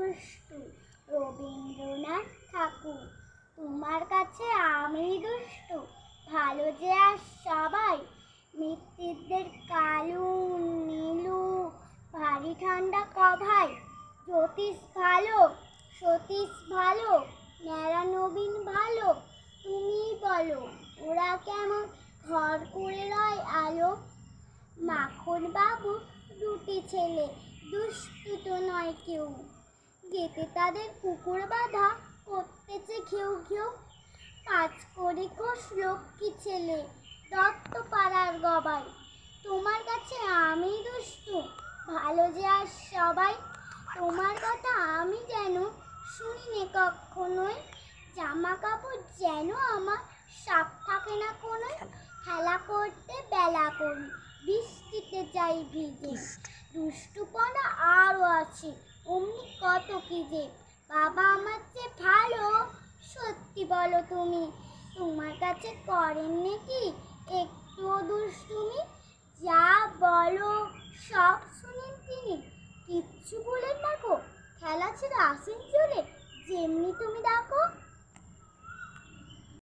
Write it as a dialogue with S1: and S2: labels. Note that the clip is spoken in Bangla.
S1: দুষ্টু, রবীন্দ্রনাথ ঠাকুর। তোমার কাছে আমি দুষ্টু, ভালো যে আর সবাই। মৃত্যুদের কালু নীলু, ভারী ঠান্ডা কভাই। জ্যোতিষ ভালো, সতীশ ভালো, ন্যাড়া নবীন ভালো। তুমি বলো ওরা কেমন ঘর করে রয় আলো। মাখন বাবু দুটি ছেলে, দুষ্টু তো নয় কেউ। গেতে তাদের কুকুর বাঁধা, করতেছে ঘেউ ঘেউ। 5 করে কোষ লক্ষ্মী ছেলে, দত্ত পাড়ার গবাই। তোমার কাছে আমি দুষ্টু, ভালো যে আর সবাই। তোমার কথা আমি যেন শুনিনি কখনোই। জামা কাপড় যেন আমার সাপ থাকে না কোনোই। খেলা করতে বেলা করি, বৃষ্টিতে যাই ভিজে। দুষ্টুপনা আরও আছে, অমনি কত কি যে। বাবা আমার চেয়ে ভালো, সত্যি বলো তুমি। তোমার কাছে করেন নাকি একটুও দুষ্টুমি? যা বলো সব শুনেন তিনি, কিচ্ছু বলেন না গো। খেলা ছেড়ে আসেন চলে, যেমনি তুমি ডাকো।